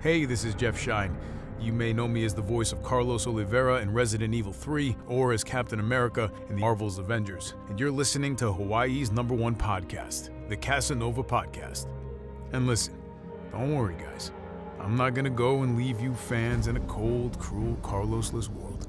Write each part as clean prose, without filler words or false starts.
Hey, this is Jeff Shine. You may know me as the voice of Carlos Oliveira in Resident Evil 3 or as Captain America in the Marvel's Avengers. And you're listening to Hawaii's #1 podcast, the Kasanova podcast. And listen, don't worry guys, I'm not gonna go and leave you fans in a cold, cruel, Carlos-less world.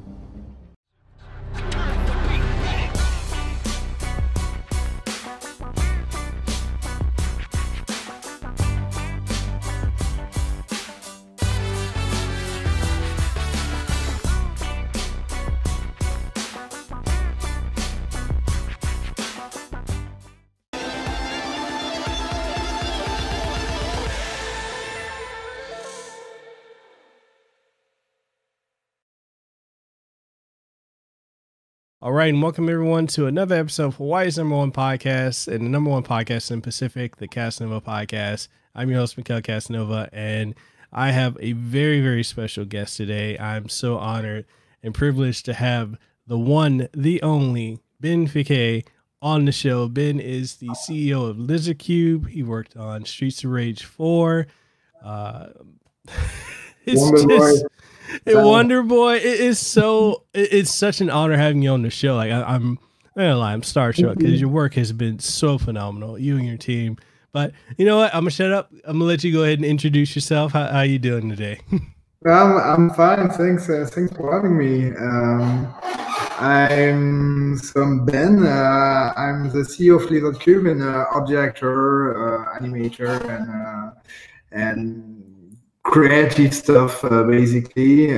All right, and welcome everyone to another episode of Hawaii's #1 podcast and the #1 podcast in Pacific, the Kasanova podcast. I'm your host, Mekel Kasanova, and I have a very, very special guest today. I'm so honored and privileged to have the one, the only, Ben Fiquet on the show. Ben is the CEO of Lizardcube. He worked on Streets of Rage 4. Wonder Boy, it's such an honor having you on the show. Like I'm not gonna lie, I'm starstruck because your work has been so phenomenal, you and your team. But you know what? I'm gonna shut up. I'm gonna let you go ahead and introduce yourself. How you doing today? I'm fine. Thanks for having me. I'm Ben. I'm the CEO of Lizardcube and object actor, animator, and creative stuff, basically.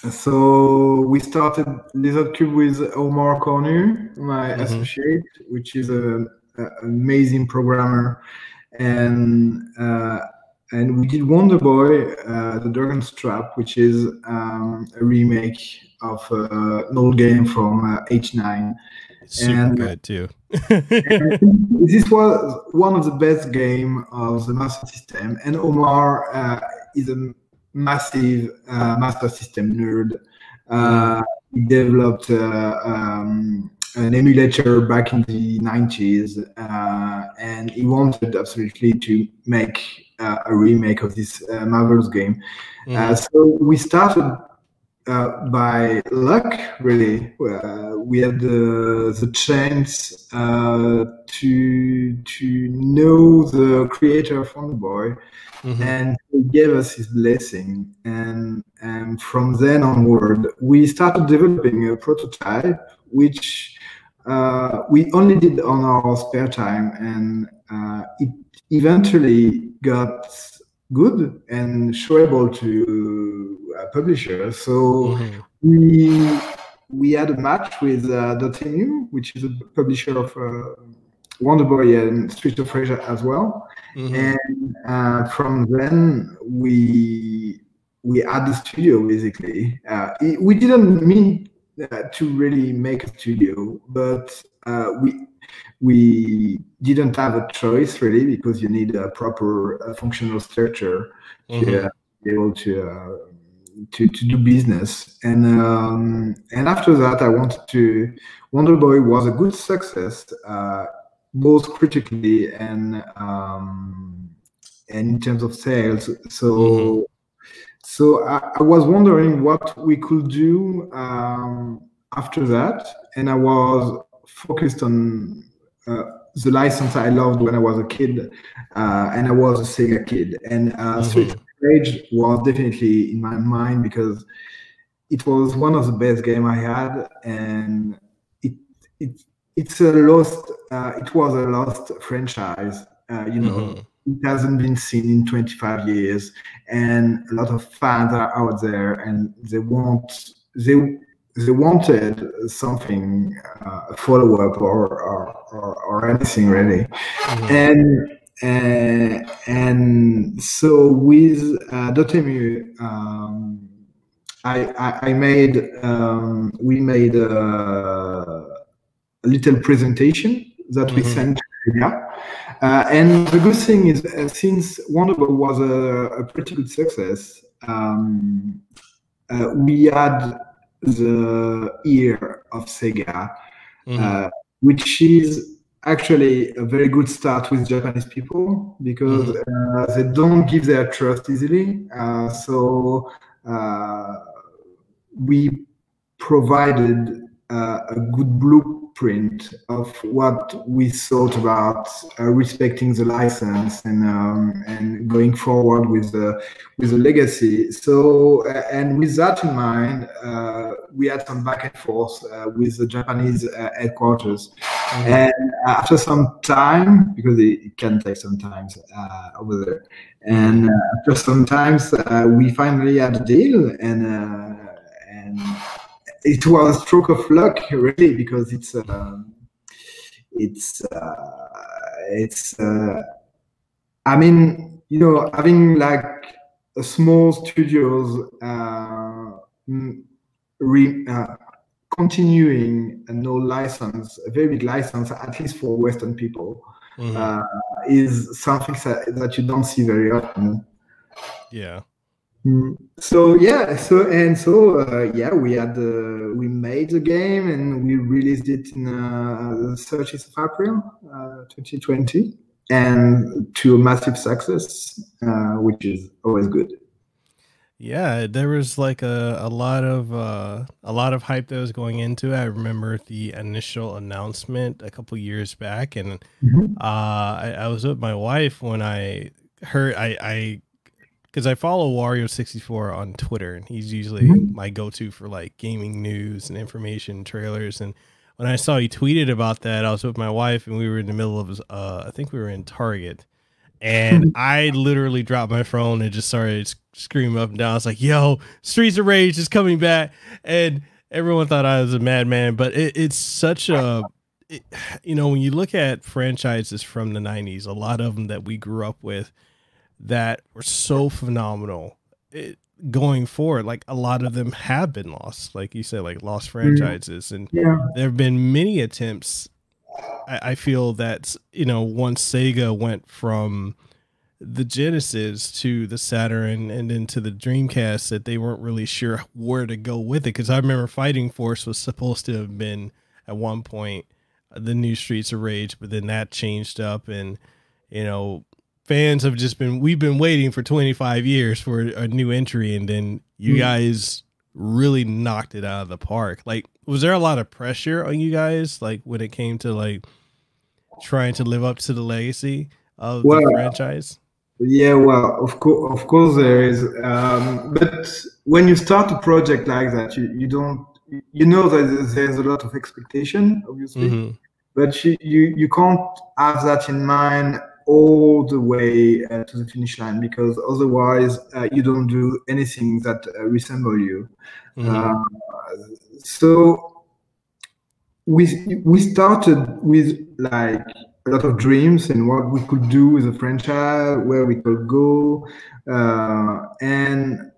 So we started Lizardcube with Omar Cornu, my associate, which is an amazing programmer, and we did Wonder Boy, the Dragon's Trap, which is a remake of an old game from H9. It's super good too. This was one of the best games of the Master System, and Omar is a massive Master System nerd. He developed an emulator back in the 90s, and he wanted absolutely to make a remake of this Marvel's game. So we started by luck, really. We had the chance to know the creator of Wonder Boy, and he gave us his blessing. And from then onward, we started developing a prototype, which we only did on our spare time, and it eventually got good and showable to publishers. So we had a match with Dotemu, which is a publisher of Wonder Boy and Streets of Rage as well. And from then we had the studio, basically. We didn't mean to really make a studio, but we didn't have a choice, really, because you need a proper functional structure to be able to do business. And after that, I wanted to. Wonder Boy was a good success, both critically and in terms of sales. So I was wondering what we could do after that, and I was focused on the license I loved when I was a kid, and I was a Sega kid. And Street of Rage was definitely in my mind because it was one of the best games I had, and it was a lost franchise. It hasn't been seen in 25 years, and a lot of fans are out there, and they wanted something, a follow-up or anything, really. And so with Dotemu, we made a little presentation that we sent to Sega. And the good thing is, since Wonder Boy was a pretty good success, we had the ear of Sega, which is actually a very good start with Japanese people because they don't give their trust easily. So we provided a good blueprint of what we thought about respecting the license and going forward with the legacy. So and with that in mind, we had some back and forth with the Japanese headquarters. And after some time, because it can take some time over there, and after some time, we finally had a deal, and it was a stroke of luck, really, because it's I mean, you know, having like a small studios continuing a no license, a very big license, at least for Western people, is something that you don't see very often. Yeah. So yeah, we made the game and we released it in the 30th of April, 2020, and to a massive success, which is always good. Yeah, there was like a lot of hype that was going into it. I remember the initial announcement a couple years back, and I was with my wife when I heard because I follow Wario64 on Twitter, and he's usually my go-to for like gaming news and information trailers. And when I saw he tweeted about that, I was with my wife, and we were in the middle of I think we were in Target. And I literally dropped my phone and just started screaming up and down. I was like, yo, Streets of Rage is coming back. And everyone thought I was a madman. But it's such a, you know, when you look at franchises from the 90s, a lot of them that we grew up with that were so phenomenal going forward, like a lot of them have been lost. Like you said, like lost franchises. And there have been many attempts. I feel that, you know, once Sega went from the Genesis to the Saturn and then to the Dreamcast, that they weren't really sure where to go with it. Because I remember Fighting Force was supposed to have been at one point the new Streets of Rage, but then that changed up, and you know, fans have just we've been waiting for 25 years for a new entry, and then you guys really knocked it out of the park. Like, was there a lot of pressure on you guys, like when it came to like trying to live up to the legacy of the franchise? Yeah, well, of course there is. But when you start a project like that, you don't, you know, that there's a lot of expectation, obviously, but you can't have that in mind all the way to the finish line, because otherwise you don't do anything that resemble you. So we started with like a lot of dreams and what we could do with the franchise, where we could go, and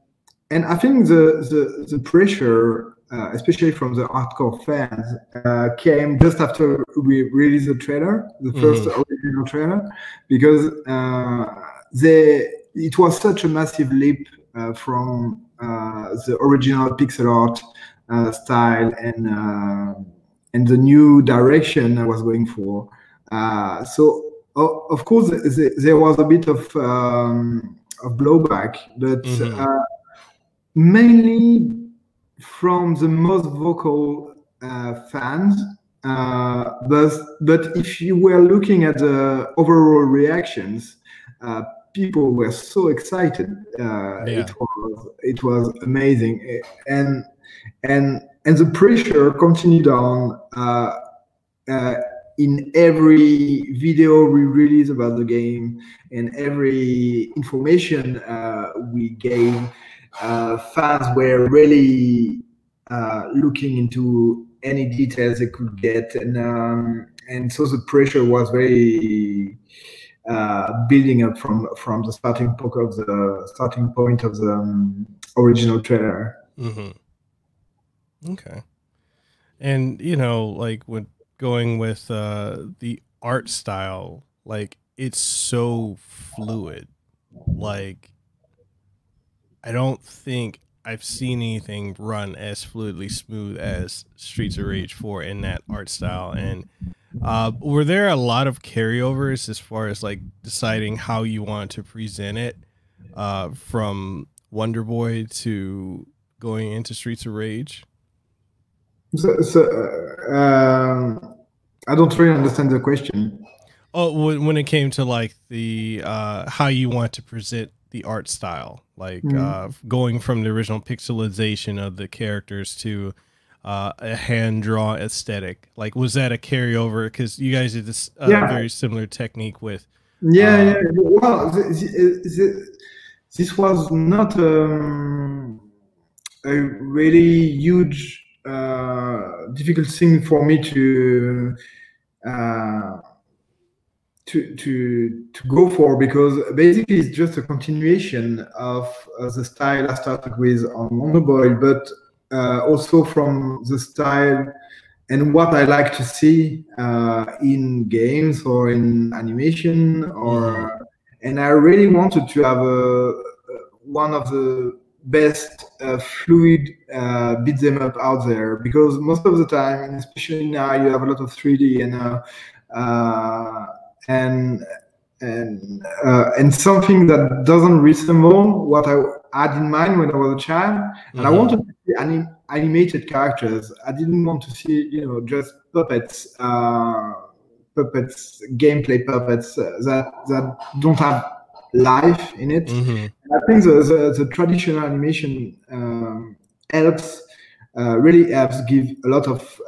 I think the pressure, especially from the hardcore fans, came just after we released the trailer, the first original trailer, because it was such a massive leap from the original pixel art style and the new direction I was going for. So of course there was a bit of blowback, but mainly from the most vocal fans. But if you were looking at the overall reactions, people were so excited. It was amazing, and the pressure continued on. In every video we released about the game and every information we gave, fans were really looking into any details they could get, and so the pressure was very building up from the starting point of the original trailer. Okay. And you know, like when going with the art style, like it's so fluid. Like I don't think I've seen anything run as fluidly smooth as Streets of Rage 4 in that art style. And Were there a lot of carryovers as far as like deciding how you want to present it, from Wonder Boy to going into Streets of Rage? I don't really understand the question. Oh, when it came to like the how you want to present the art style, like going from the original pixelization of the characters to a hand draw aesthetic, like was that a carryover? Because you guys did this very similar technique with. Yeah. Well, this was not a really huge difficult thing for me to go for, because basically it's just a continuation of the style I started with on Wonder Boy, but also from the style and what I like to see in games or in animation, or and I really wanted to have one of the best fluid beat them up out there, because most of the time, and especially now, you have a lot of 3D and something that doesn't resemble what I had in mind when I was a child. And I wanted to see animated characters. I didn't want to see, just puppets, gameplay puppets that don't have life in it. I think the traditional animation really helps give a lot of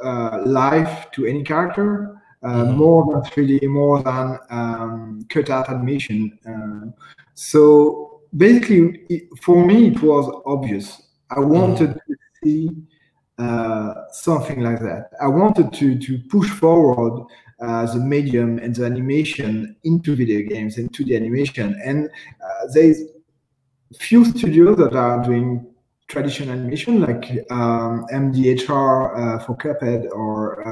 life to any character. More than 3D, more than cutout animation. So basically, for me, it was obvious. I wanted to see something like that. I wanted to push forward the medium and the animation into video games, into the animation. And there's few studios that are doing traditional animation, like MDHR for Cuphead, or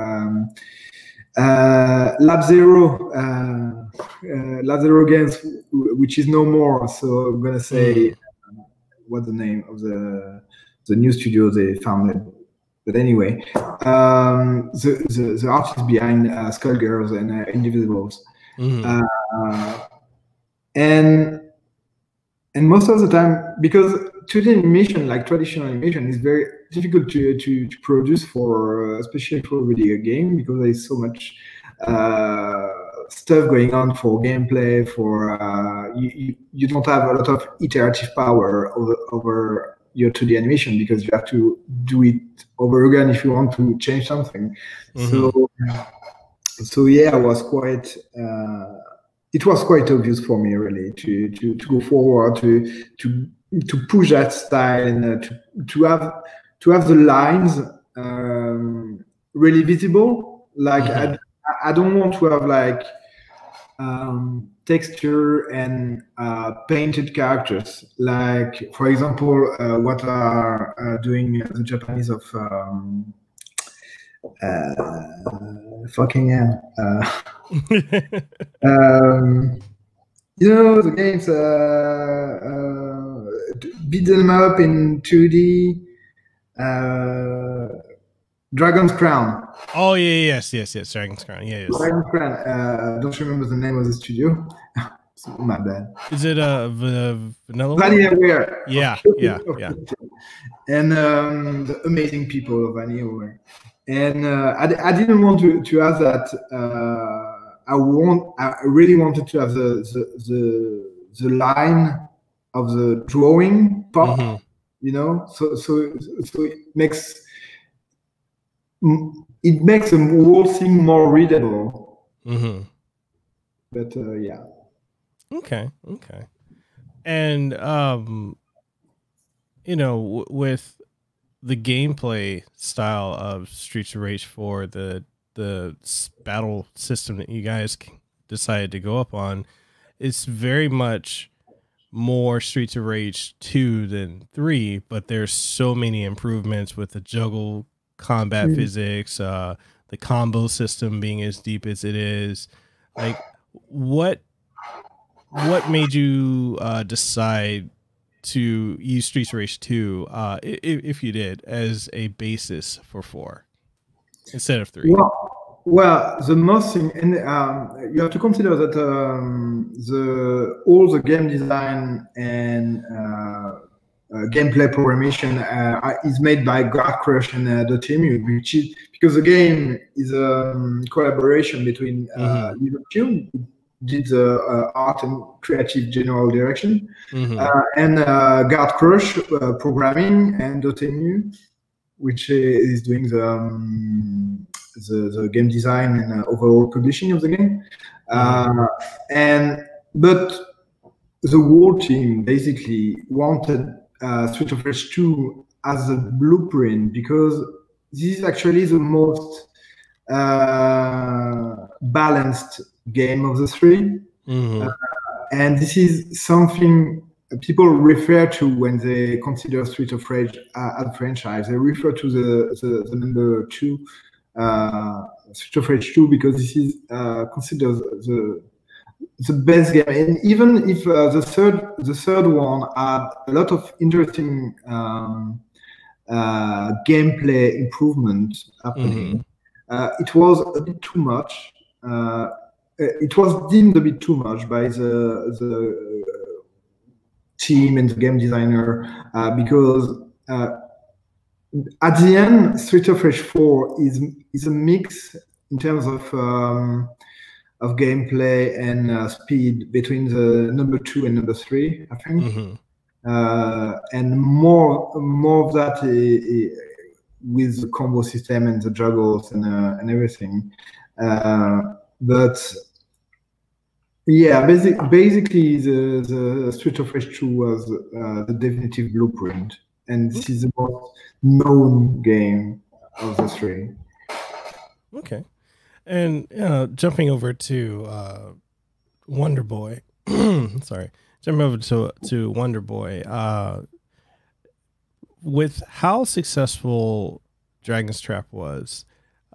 Lab Zero Games, which is no more. So I'm gonna say what's the name of the new studio they founded. But anyway, the artists behind Skullgirls and Indivisibles, and most of the time, because 2D animation, like traditional animation, is very difficult to produce for, especially for a video game, because there's so much stuff going on for gameplay. For you don't have a lot of iterative power over your 2D animation, because you have to do it over again if you want to change something. So yeah, I was quite. It was quite obvious for me, really, to go forward, to push that style, and to have the lines really visible. Like I don't want to have like texture and painted characters. Like, for example, what are doing the Japanese of fucking hell. The games beat them up in 2D. Dragon's Crown. Oh yeah, yes, Dragon's Crown. Yeah, yes. Dragon's Crown. Don't remember the name of the studio. My bad. Is it Vanilla? VanillaWare. Yeah. And the amazing people of VanillaWare. And I didn't want to have that. I really wanted to have the line of the drawing pop. So it makes the whole thing more readable. But yeah. Okay. And with the gameplay style of Streets of Rage 4, the battle system that you guys decided to go up on, it's very much more Streets of Rage 2 than 3, but there's so many improvements with the juggle combat physics, the combo system being as deep as it is. Like, what made you decide to use Streets of Rage 2, if you did, as a basis for 4 instead of 3? Well, the most thing, and you have to consider that all the game design and gameplay programming is made by Guard Crush and Dotemu, which is because the game is a collaboration between Lizardcube, did the art and creative general direction, and Guard Crush programming, and Dotemu, which is doing the game design and overall publishing of the game. But the whole team basically wanted Street of Rage 2 as a blueprint, because this is actually the most balanced game of the three. And this is something people refer to when they consider Street of Rage as a franchise. They refer to the number 2, Street of Rage 2, because this is considered the best game. And even if the third one had a lot of interesting gameplay improvement happening, it was a bit too much. It was deemed a bit too much by the team and the game designer, because at the end, Street of Rage 4 is a mix in terms of gameplay and speed between the number 2 and number 3, I think, and more of that with the combo system and the juggles and everything. But yeah, basically the Street of Rage 2 was the definitive blueprint, and this is the most known game of the three. Okay. And jumping over to Wonder Boy, sorry, jumping over to Wonder Boy, with how successful Dragon's Trap was,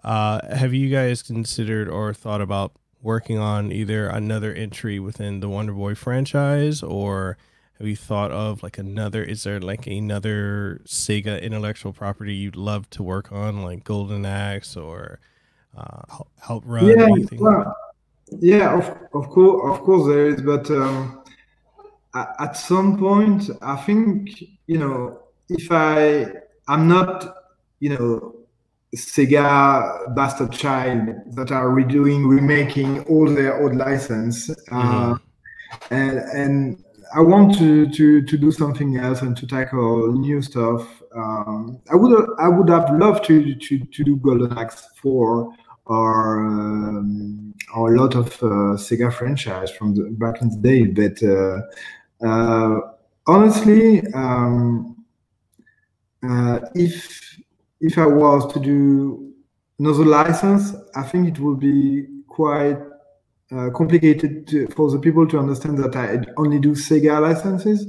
have you guys considered or thought about working on either another entry within the Wonder Boy franchise, or have you thought of is there another Sega intellectual property you'd love to work on, like Golden Axe or Outrun? Yeah, well, yeah, of course there is, but at some point, I think, if I'm not, Sega bastard child that are remaking all their old license, and I want to do something else and to tackle new stuff. I would have loved to do Golden Axe 4 or a lot of Sega franchise from back in the day, but honestly, if I was to do another license, I think it would be quite complicated for the people to understand that I only do Sega licenses.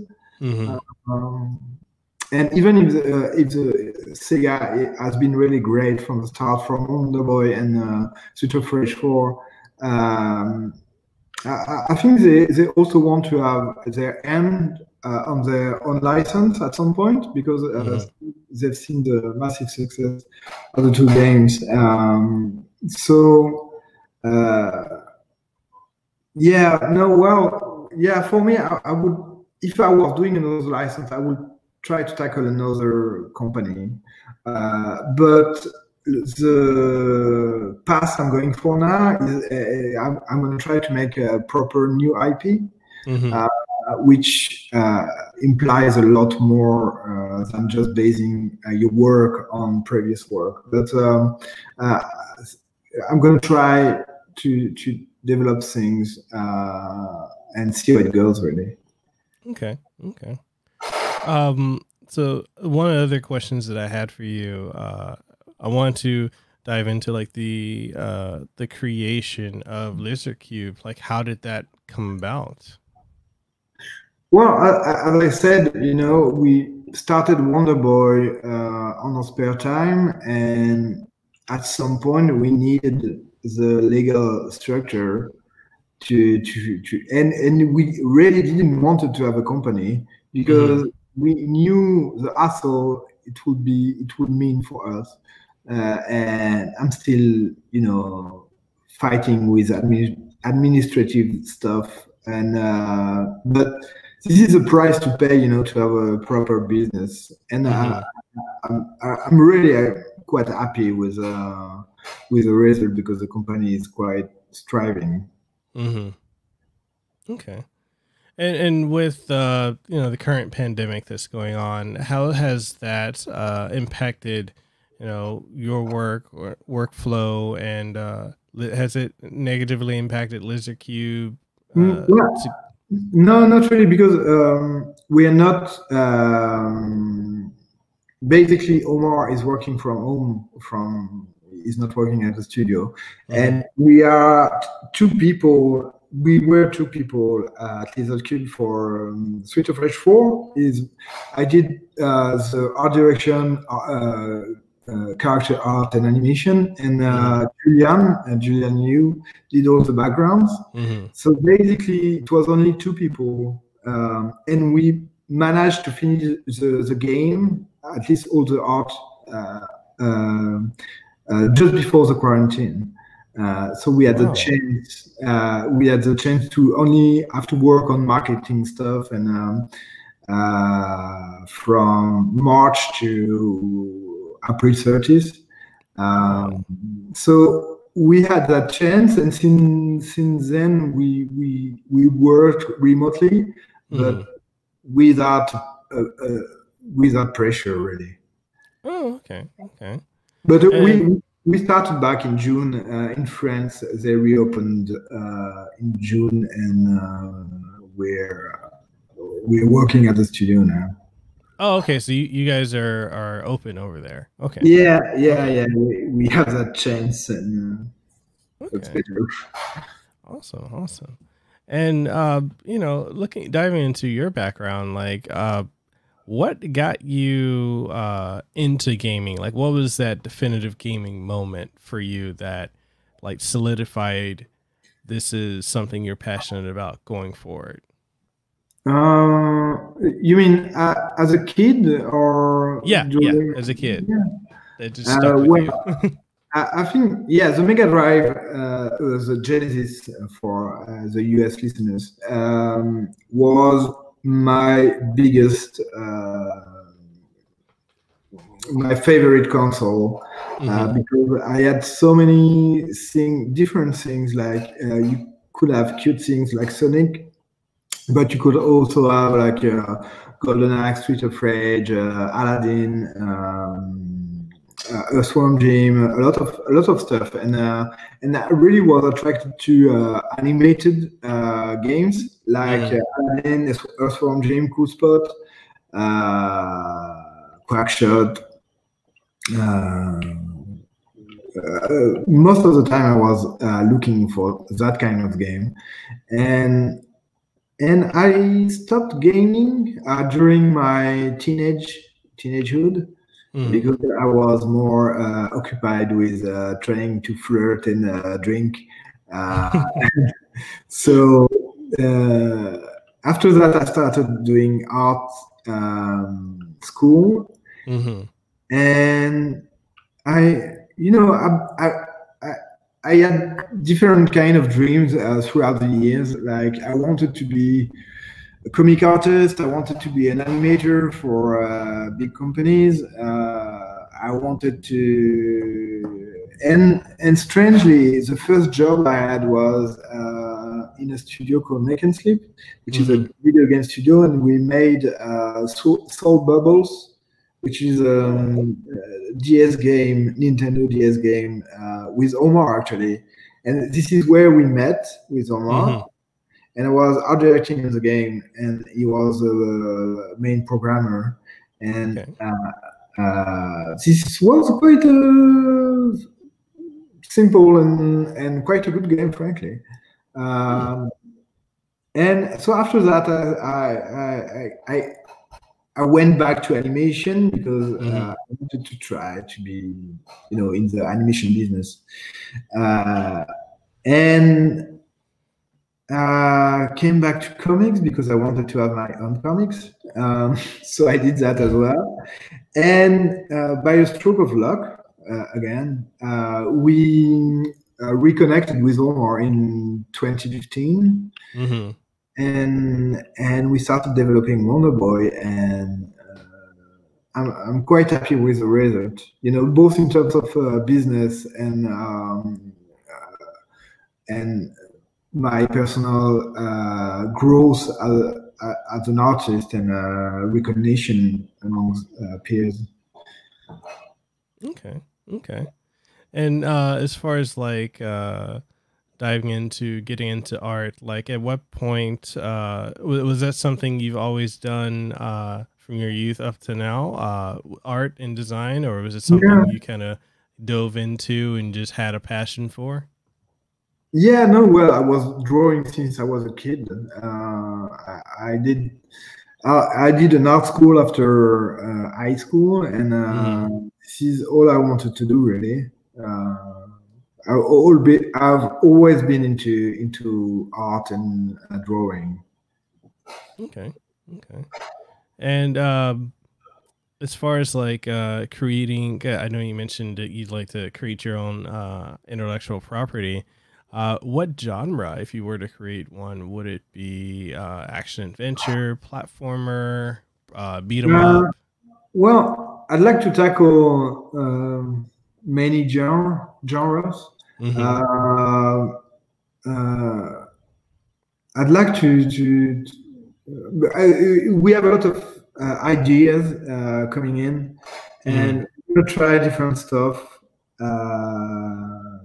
And even if the Sega has been really great from the start, from Wonder Boy and Street of Rage 4, I think they also want to have their hand on their own license at some point, because they've seen the massive success of the two games. For me, I would, if I was doing another license, I would try to tackle another company. But the path I'm going for now is I'm going to try to make a proper new IP, which implies a lot more than just basing your work on previous work. But I'm going to try to develop things and see how it goes, really. Okay. So one of the other questions that I had for you, I wanted to dive into the creation of Lizardcube. How did that come about? Well, as I said, we started Wonder Boy on our spare time, and at some point we needed the legal structure and we really didn't want to have a company, because we knew the hassle it would mean for us. and I'm still, fighting with administrative stuff. And but this is a price to pay, to have a proper business. And I'm really quite happy with the result because the company is quite striving. Okay. And with the current pandemic that's going on, how has that impacted your work or workflow, and has it negatively impacted Lizardcube? No, not really, because we are not. Basically, Omar is working from home. He's not working at the studio, and we are two people. We were two people at Lizardcube for Street of Rage 4. I did the art direction, character art, and animation, and Julian Liu did all the backgrounds. So basically, it was only two people, and we managed to finish the game, at least all the art, just before the quarantine. So we had the chance. We had the chance to only have to work on marketing stuff, and from March to April 30th. So we had that chance, and since then we worked remotely, but without pressure, really. Oh, okay. But we started back in June in France. They reopened in June, and we're working at the studio now. Oh, okay. So you guys are open over there. Okay. Yeah. We have that chance, and it's better. Awesome. And diving into your background, like what got you into gaming? Like, what was that definitive gaming moment for you that like solidified this is something you're passionate about going forward? You mean as a kid, or yeah, as a kid? Yeah. That just stuck with you. I think, the Mega Drive, the Genesis for the US listeners, was my biggest, my favorite console, because I had so many different things. Like you could have cute things like Sonic, but you could also have like Golden Axe, Street of Rage, Aladdin, a Swarm Gym, a lot of stuff, and I really was attracted to animated games like Aladdin, a Swarm Gym, Cool Spot, Quackshot. Most of the time I was looking for that kind of game, and I stopped gaming during my teenagehood. Because I was more occupied with trying to flirt and drink. So after that, I started doing art school, and I had different kind of dreams throughout the years. Like I wanted to be a comic artist. I wanted to be an animator for big companies. I wanted to, and strangely, the first job I had was in a studio called Mekel, which is a video game studio, and we made Soul Bubbles, which is a DS game, Nintendo DS game, with Omar actually. And this is where we met with Omar. And I was art directing in the game, and he was the main programmer. And this was quite simple and quite a good game, frankly. And so after that, I went back to animation because I wanted to try to be, in the animation business. And came back to comics because I wanted to have my own comics. So I did that as well. And by a stroke of luck, again. We reconnected with Omar in 2015, and we started developing Wonder Boy, and I'm quite happy with the result. You know, both in terms of business and my personal growth as an artist and recognition among peers. Okay. And as far as like diving into getting into art, like at what point was that something you've always done from your youth up to now, art and design, or was it something you kind of dove into and just had a passion for? Yeah, no, well, I was drawing since I was a kid. I did an art school after high school, and this is all I wanted to do, really. I've always been into art and drawing. Okay. And as far as like creating, I know you mentioned that you'd like to create your own intellectual property. What genre, if you were to create one, would it be action adventure, platformer, beat 'em up? Well, I'd like to tackle many genres. I'd like to we have a lot of ideas coming in, and we're gonna try different stuff. I'm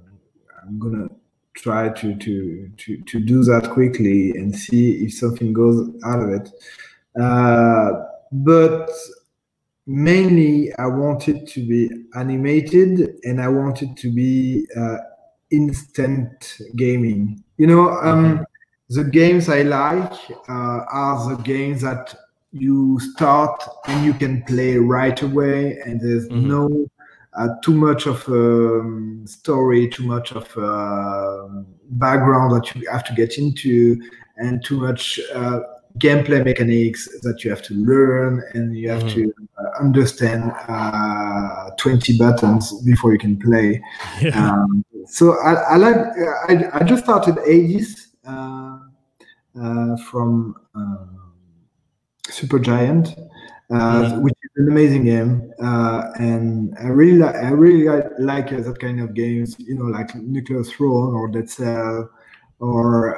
gonna try to do that quickly and see if something goes out of it. But mainly, I want it to be animated, and I want it to be instant gaming. You know, the games I like are the games that you start and you can play right away, and there's no too much of story, too much of background that you have to get into, and too much gameplay mechanics that you have to learn, and you have to understand 20 buttons before you can play. So I just started Aegis from Supergiant, which is an amazing game, and I really like that kind of games. You know, like Nuclear Throne or Dead Cell, or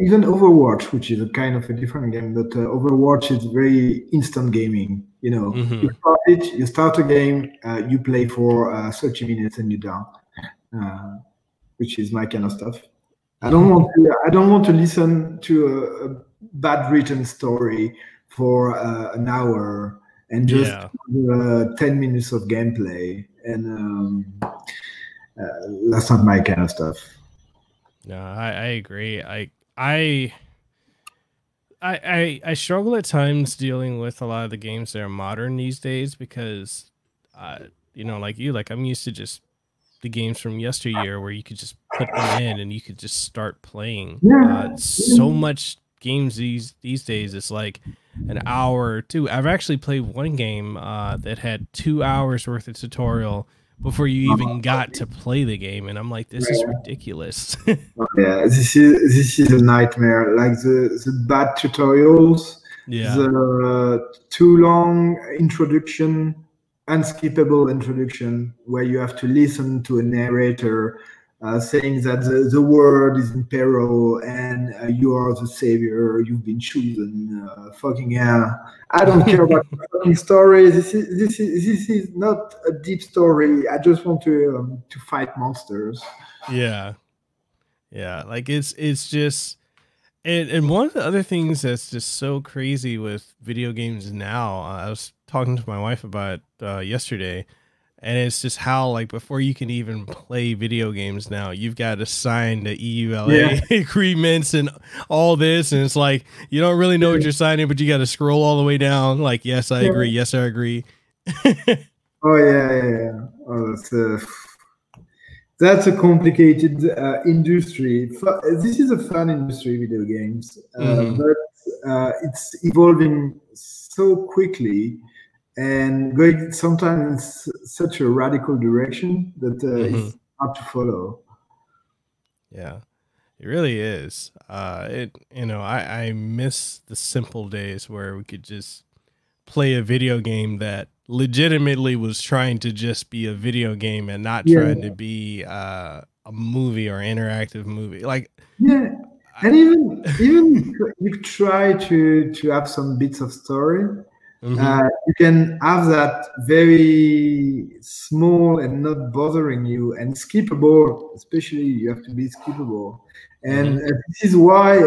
even Overwatch, which is a kind of a different game. But Overwatch is very instant gaming. You know, you start a game, you play for 30 minutes, and you're done. Which is my kind of stuff. I don't want to listen to a bad written story for an hour and just 10 minutes of gameplay, and that's not my kind of stuff. No, I agree. I struggle at times dealing with a lot of the games that are modern these days because, you know, like I'm used to just the games from yesteryear where you could just put them in and you could just start playing. So much games these days, it's like an hour or two. I've actually played one game that had 2 hours worth of tutorial before you even got to play the game, and I'm like, this is ridiculous. Yeah, this is a nightmare. Like the bad tutorials, the too long introduction, unskippable introduction, where you have to listen to a narrator saying that the world is in peril and you are the savior, you've been chosen. Fucking hell! I don't care about the fucking story. This is not a deep story. I just want to fight monsters. Yeah. Like it's just, and one of the other things that's just so crazy with video games now. I was talking to my wife about yesterday. And it's just how, like, before you can even play video games now, you've got to sign the EULA agreements and all this. And it's like, you don't really know what you're signing, but you got to scroll all the way down. Like, yes, I agree. Yes, I agree. Oh, yeah. Oh, that's a complicated industry. This is a fun industry, video games. But it's evolving so quickly. and going sometimes in such a radical direction that it's hard to follow. Yeah, it really is. I miss the simple days where we could just play a video game that legitimately was trying to just be a video game and not trying to be a movie or interactive movie. Like, and even you try to have some bits of story. You can have that very small and not bothering you and skippable, especially you have to be skippable. And this is why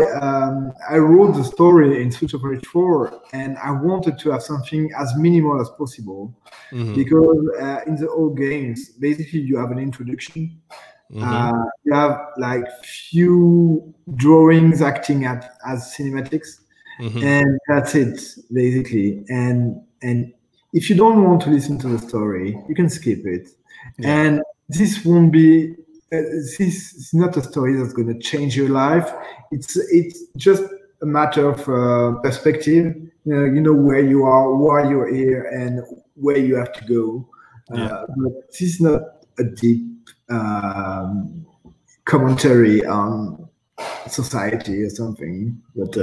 I wrote the story in Streets of Rage 4, and I wanted to have something as minimal as possible, because in the old games, basically you have an introduction. You have like few drawings acting as cinematics. And that's it, basically. And if you don't want to listen to the story, you can skip it. And this won't be. This is not a story that's going to change your life. It's just a matter of perspective. You know where you are, why you're here, and where you have to go. But this is not a deep commentary on society or something. But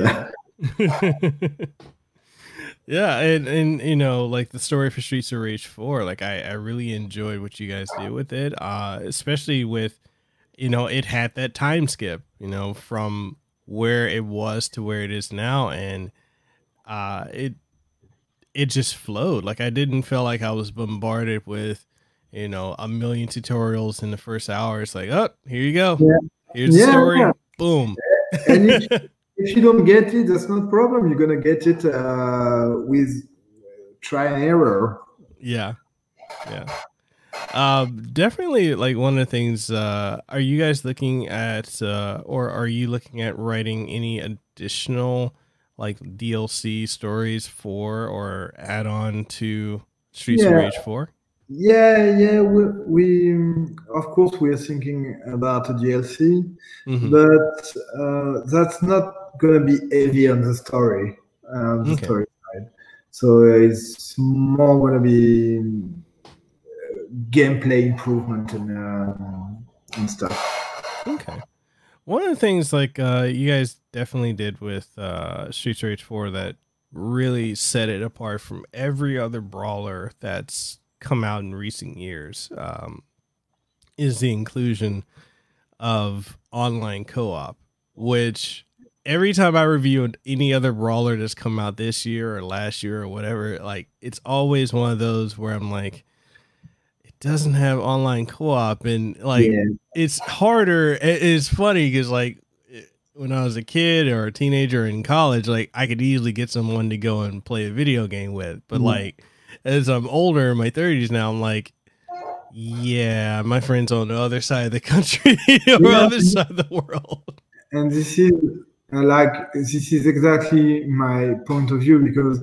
yeah, and you know, like the story for Streets of Rage 4, like I really enjoyed what you guys did with it, especially with, you know, it had that time skip, you know, from where it was to where it is now, and it just flowed. Like I didn't feel like I was bombarded with, you know, a million tutorials in the first hour. It's like, oh, here you go, here's the story, boom. And if you don't get it, that's no problem. You're gonna get it with try and error. Yeah. Definitely, like one of the things. Are you guys looking at, or are you looking at writing any additional like DLC stories for or add on to Streets of Rage 4? Yeah. We of course we are thinking about a DLC, but that's not gonna be heavy on the story, story side. So it's more gonna be gameplay improvement and stuff. Okay. One of the things like you guys definitely did with Streets of Rage 4 that really set it apart from every other brawler that's come out in recent years is the inclusion of online co-op, which every time I review any other brawler that's come out this year or last year or whatever, like it's always one of those where I'm like, it doesn't have online co-op, and like it's harder. It's funny because like when I was a kid or a teenager in college, like I could easily get someone to go and play a video game with, but like as I'm older in my 30s now, I'm like, yeah, my friends on the other side of the country or other side of the world. And this is exactly my point of view, because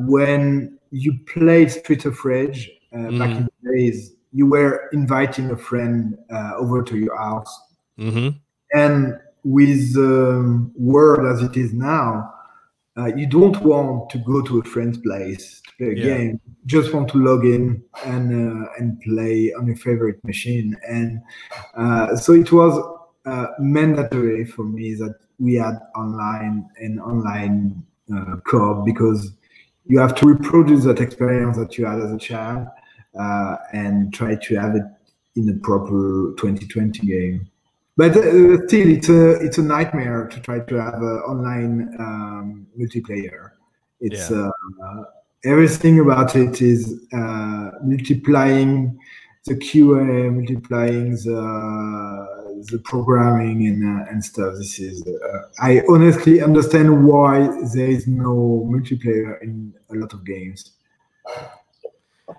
when you played Street of Rage back in the days, you were inviting a friend over to your house. And with the world as it is now, you don't want to go to a friend's place to play a game. You just want to log in and play on your favorite machine. And so it was mandatory for me that we had online co-op, because you have to reproduce that experience that you had as a child and try to have it in a proper 2020 game. But still, it's a nightmare to try to have online multiplayer. It's everything about it is multiplying the QA, multiplying the programming and stuff. This is I honestly understand why there is no multiplayer in a lot of games.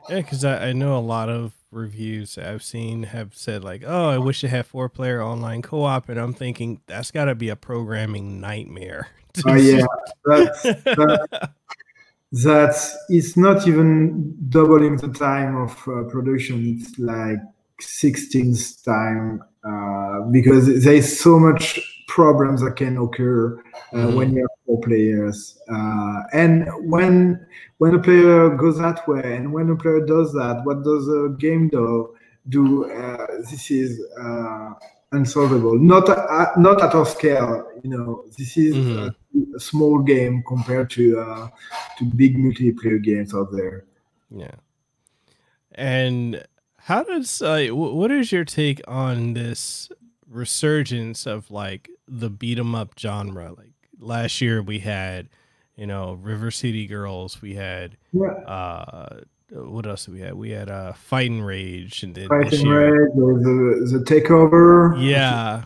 Yeah, because I know a lot of reviews I've seen have said like, oh, I wish it had 4-player online co-op, and I'm thinking that's got to be a programming nightmare. Oh yeah, that's it's not even doubling the time of production. It's like 16th time, because there is so much problems that can occur when you have 4 players. And when a player goes that way, and when a player does that, what does a game do? This is unsolvable. Not at our scale. This is a small game compared to big multiplayer games out there. Yeah. And how does what is your take on this resurgence of like the beat 'em up genre? Like last year we had, River City Girls, we had what else did we have? We had Fight and Rage, and then Fight and Rage, the Takeover. Yeah.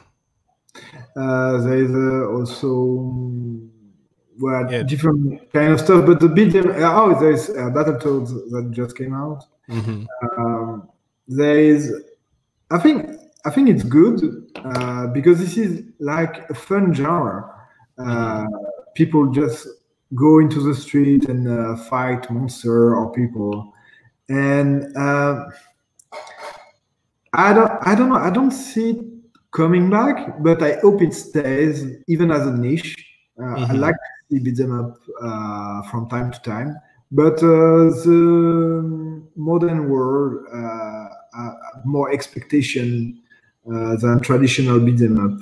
There is also different kind of stuff, but the beat 'em there's Battletoads that just came out. There is, I think it's good because this is like a fun genre. People just go into the street and fight monster or people, and I don't know. I don't see it coming back, but I hope it stays even as a niche. I like to see beat 'em up from time to time. But the modern world more expectation than traditional beat 'em up,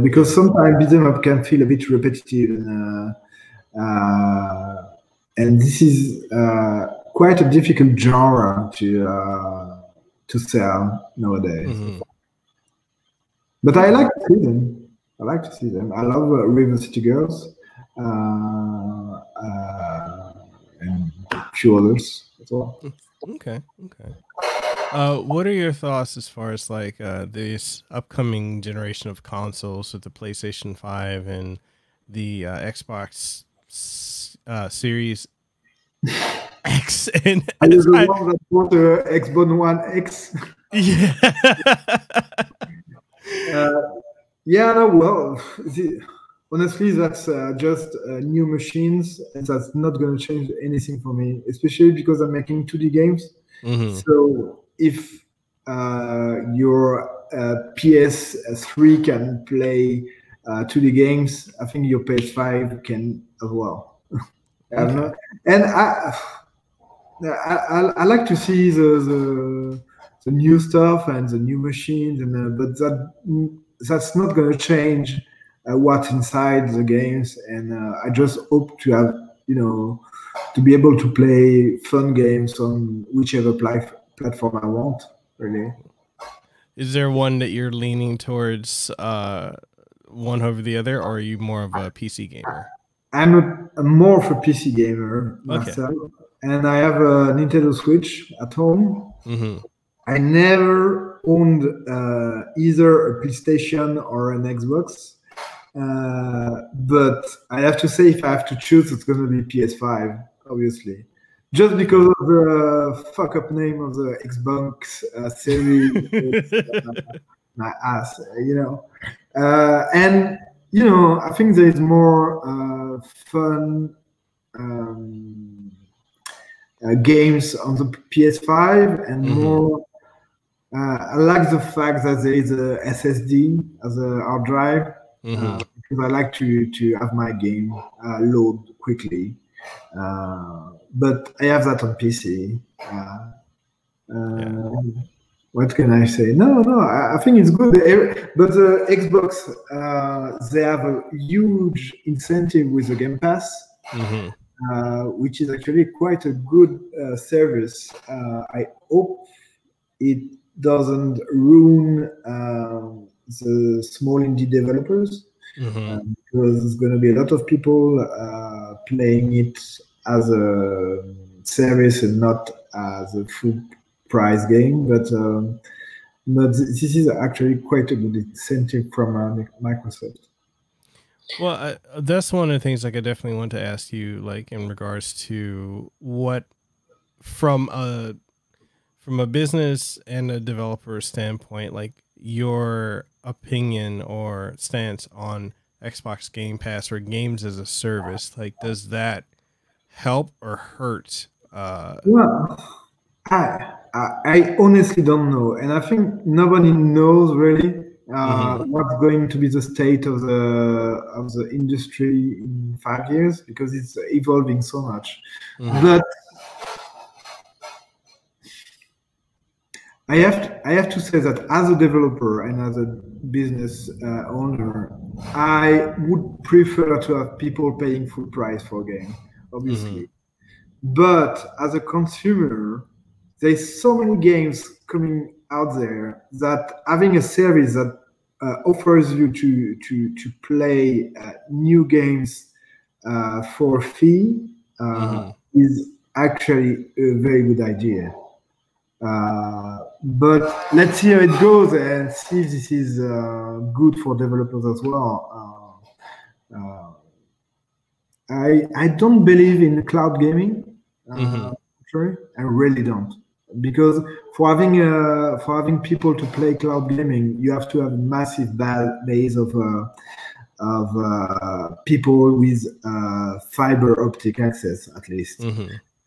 because sometimes beat 'em up can feel a bit repetitive, and this is quite a difficult genre to sell nowadays. But I like to see them. I love River City Girls. And a few others as well. Okay. What are your thoughts as far as like this upcoming generation of consoles with the PlayStation 5 and the Xbox Series X? And are you the one that bought the Xbox One X? Yeah. Honestly, that's just new machines, and that's not going to change anything for me, especially because I'm making 2D games. So if your PS3 can play 2D games, I think your PS5 can as well. And I like to see the new stuff and the new machines, but that's not going to change what's inside the games, and I just hope to have to be able to play fun games on whichever platform I want. Really, is there one that you're leaning towards one over the other, or are you more of a PC gamer? I'm more of a PC gamer myself, and I have a Nintendo Switch at home. I never owned either a PlayStation or an Xbox. But I have to say, if I have to choose, it's going to be PS5, obviously. Just because of the fuck-up name of the Xbox series. My ass, And, I think there is more fun games on the PS5 and more... I like the fact that there is a SSD as a hard drive. Because I like to have my game load quickly, but I have that on PC. What can I say? No, I think it's good. But the Xbox, they have a huge incentive with the Game Pass, which is actually quite a good service. I hope it doesn't ruin the small indie developers, because there's going to be a lot of people playing it as a service and not as a full price game. But this is actually quite a good incentive from Microsoft. Well, that's one of the things like I definitely want to ask you, like in regards to what from a business and a developer standpoint, like your opinion or stance on Xbox Game Pass or games as a service. Like, does that help or hurt? Well, I honestly don't know, and I think nobody knows really. what's going to be the state of the industry in 5 years, because it's evolving so much. But I have to say that as a developer and as a business owner, I would prefer to have people paying full price for a game, obviously. But as a consumer, there's so many games coming out there that having a service that offers you to play new games for a fee is actually a very good idea. But let's see how it goes and see if this is good for developers as well. I don't believe in cloud gaming. Sorry, I really don't, because for having people to play cloud gaming, you have to have a massive base of people with fiber optic access, at least.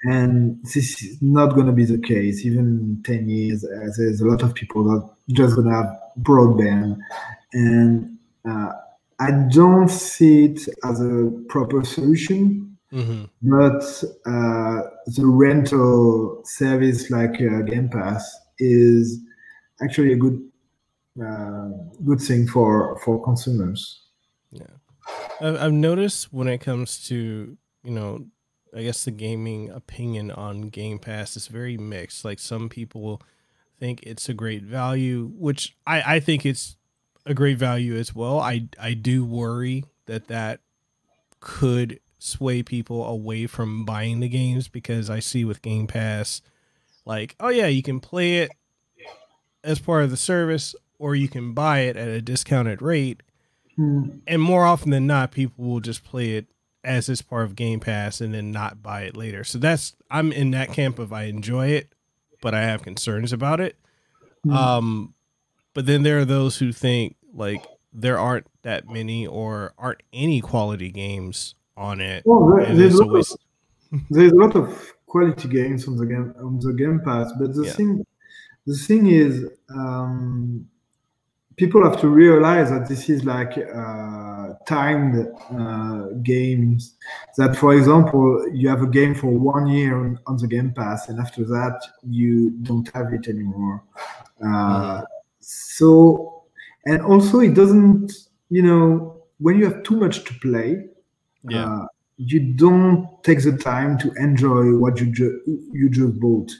And this is not going to be the case. Even in 10 years, there's a lot of people that are just going to have broadband. And I don't see it as a proper solution. But the rental service like Game Pass is actually a good thing for consumers. Yeah, I've noticed when it comes to, I guess the gaming opinion on Game Pass is very mixed. Like, some people think it's a great value, which I think it's a great value as well. I do worry that could sway people away from buying the games, because I see with Game Pass, like, oh yeah, you can play it as part of the service, or you can buy it at a discounted rate. And more often than not, people will just play it as it's part of Game Pass and then not buy it later. So I'm in that camp of I enjoy it, but I have concerns about it. But then there are those who think like there aren't that many or aren't any quality games on it. Well, there's a lot of quality games on the Game Pass, but the thing is, people have to realize that this is like timed games. That, for example, you have a game for 1 year on the Game Pass, and after that you don't have it anymore. So, and also it doesn't, when you have too much to play, you don't take the time to enjoy what you just bought.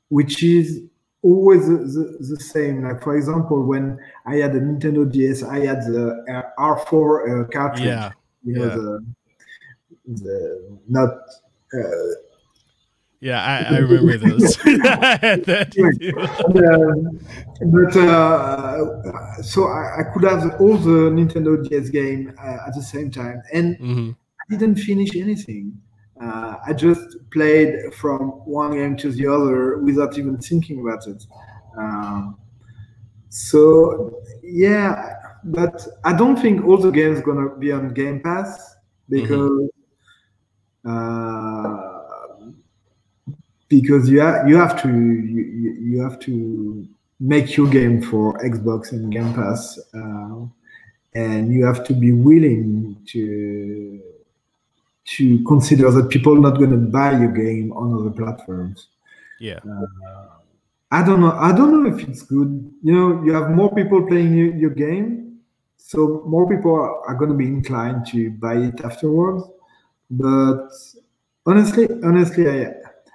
Which is always the same. Like, for example, when I had a Nintendo DS, I had the R4 cartridge. I remember those. I had that too. So I could have all the Nintendo DS game at the same time, and I didn't finish anything. I just played from one game to the other without even thinking about it. But I don't think all the games are gonna be on Game Pass, because you have to make your game for Xbox and Game Pass, and you have to be willing to consider that people are not going to buy your game on other platforms. I don't know if it's good. You have more people playing your game, so more people are going to be inclined to buy it afterwards. But honestly,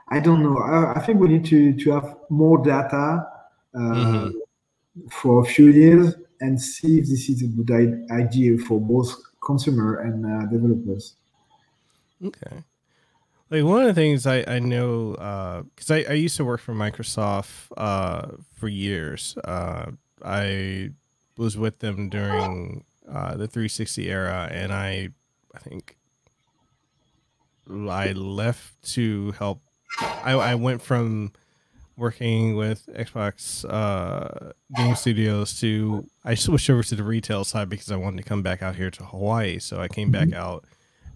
I don't know. I think we need to have more data for a few years and see if this is a good idea for both consumer and developers. Okay. Like, one of the things I know, because I used to work for Microsoft for years. I was with them during the 360 era, and I think I left to help. I went from working with Xbox game studios to I switched over to the retail side because I wanted to come back out here to Hawaii. So I came back out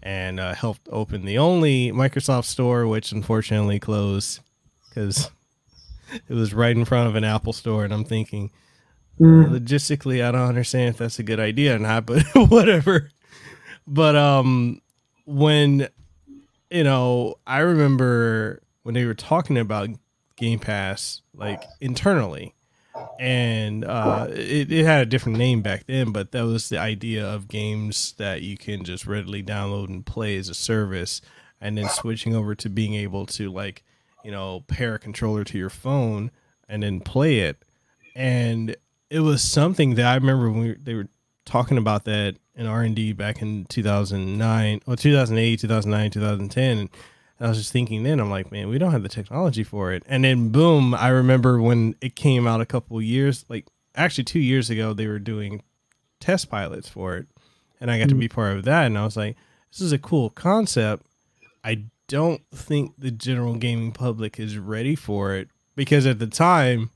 and helped open the only Microsoft store, which unfortunately closed because it was right in front of an Apple store. And I'm thinking, Logistically, I don't understand if that's a good idea or not, but whatever. But when I remember when they were talking about Game Pass, like internally, and it had a different name back then, but that was the idea of games that you can just readily download and play as a service, and then switching over to being able to pair a controller to your phone and then play it. And it was something that I remember when they were talking about that in R&D back in 2009 or 2008, 2009, 2010. And I was just thinking then, I'm like, man, we don't have the technology for it. And then boom, I remember when it came out a couple of years, like actually 2 years ago, they were doing test pilots for it. And I got to be part of that. And I was like, this is a cool concept. I don't think the general gaming public is ready for it, because at the time,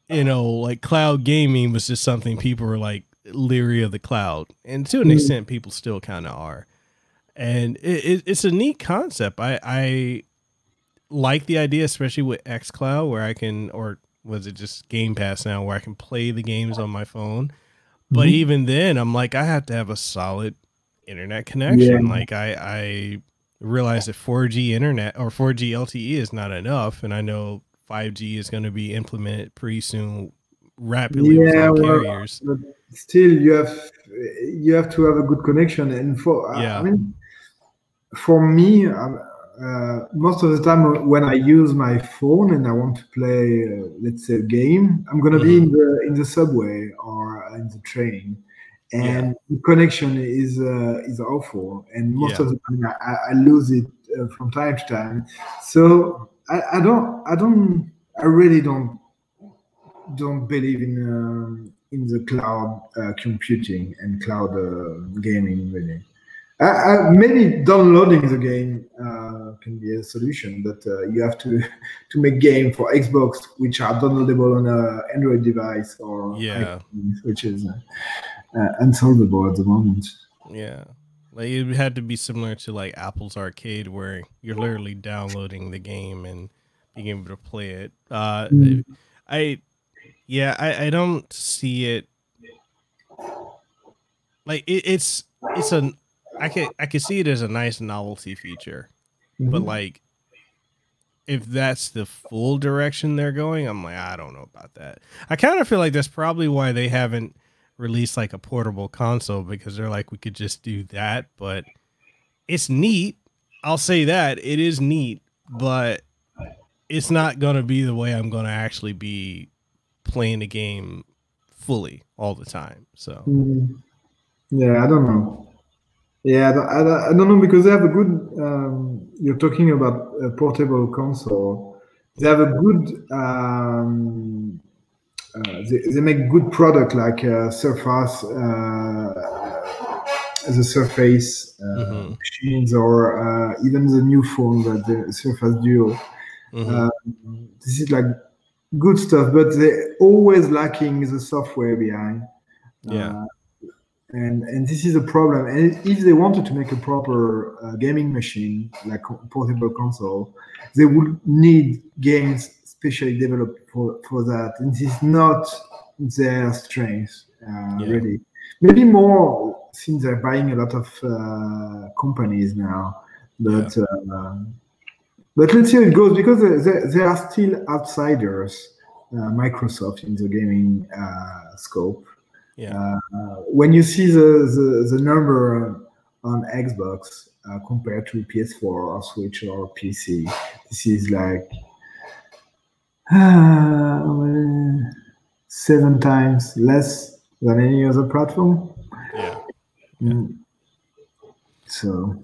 like cloud gaming was just something people were like leery of the cloud. And to an extent, people still kind of are. And it's a neat concept. I like the idea, especially with xCloud, where I can, or was it just Game Pass now, where I can play the games on my phone. But even then, I'm like, I have to have a solid internet connection. Yeah. Like I realize that 4G internet or 4G LTE is not enough. And I know 5G is going to be implemented pretty soon, rapidly with all carriers. But still, you have to have a good connection. And I mean, for me, most of the time when I use my phone and I want to play, let's say, a game, I'm gonna be in the subway or in the train, and the connection is awful. And most of the time, I lose it from time to time. So I really don't believe in the cloud computing and cloud gaming really. Maybe downloading the game can be a solution, but you have to make game for Xbox which are downloadable on an Android device or iPhone, which is unsolvable at the moment. Yeah, like it had to be similar to like Apple's Arcade, where you're literally downloading the game and being able to play it. I don't see it like it's an. I can see it as a nice novelty feature, but like if that's the full direction they're going, I'm like, I don't know about that. I kind of feel like that's probably why they haven't released like a portable console, because they're like, we could just do that. But it's neat. I'll say that it is neat, but it's not going to be the way I'm going to actually be playing the game fully all the time. So yeah, I don't know. Yeah, I don't know, because they have a good. You're talking about a portable console. They have a good. They make good product like Surface, the Surface machines, or even the new phone, that the Surface Duo. This is like good stuff, but they're always lacking the software behind. And this is a problem. And if they wanted to make a proper gaming machine, like a portable console, they would need games specially developed for that. And this is not their strength, really. Maybe more since they're buying a lot of companies now. But let's see how it goes, because they are still outsiders, Microsoft, in the gaming scope. When you see the number on Xbox compared to PS4 or Switch or PC, this is like 7 times less than any other platform. So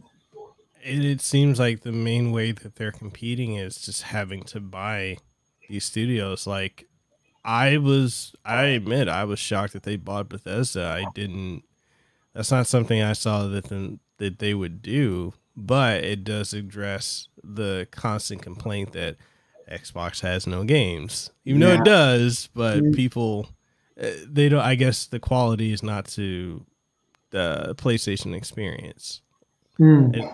it seems like the main way that they're competing is just having to buy these studios. Like, I admit I was shocked that they bought Bethesda. That's not something I saw that they would do, but it does address the constant complaint that Xbox has no games, even though it does, but people, they don't, I guess the quality is not to the PlayStation experience. And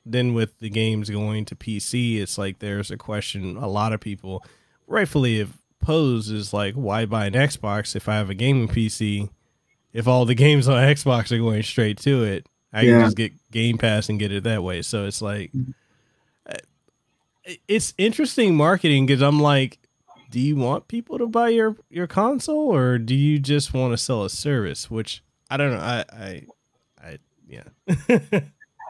then with the games going to PC, it's like, there's a question, a lot of people rightfully have pose is like, why buy an Xbox if I have a gaming PC? If all the games on Xbox are going straight to it, I can just get Game Pass and get it that way. So it's like, it's interesting marketing because I'm like, do you want people to buy your console or do you just want to sell a service? Which I don't know. Yeah.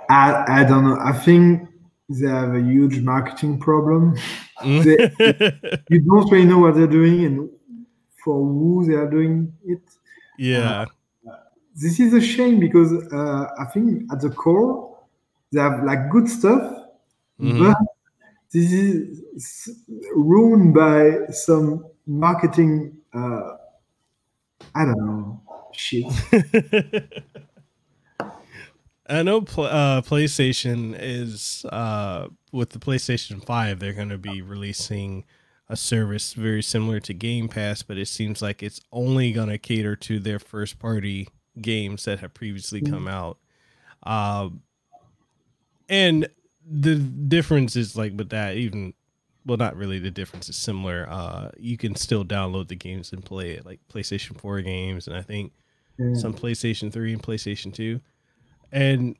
I don't know. I think they have a huge marketing problem. You don't really know what they're doing and for who they are doing it. Yeah. This is a shame because I think at the core they have like good stuff, but this is ruined by some marketing. I don't know, shit. I know PlayStation is with the PlayStation 5, they're going to be releasing a service very similar to Game Pass, but it seems like it's only going to cater to their first party games that have previously come out. And the difference is like with that, even, well, not really, the difference is similar. You can still download the games and play it, like PlayStation 4 games, and I think some PlayStation 3 and PlayStation 2. And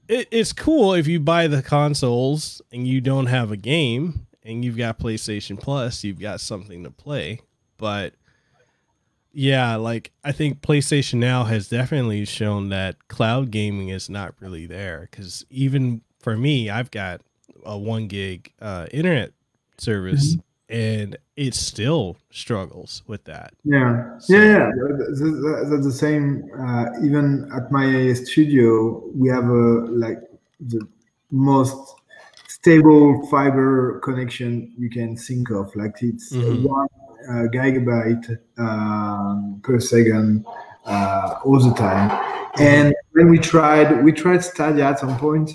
it's cool if you buy the consoles and you don't have a game and you've got PlayStation Plus, you've got something to play. But yeah, like I think PlayStation Now has definitely shown that cloud gaming is not really there. Because even for me, I've got a 1 gig internet service and it still struggles with that. Yeah. So, That's the same. Even at my studio, we have like the most stable fiber connection you can think of. Like it's 1 gigabyte per second all the time. And when we tried Stadia at some point,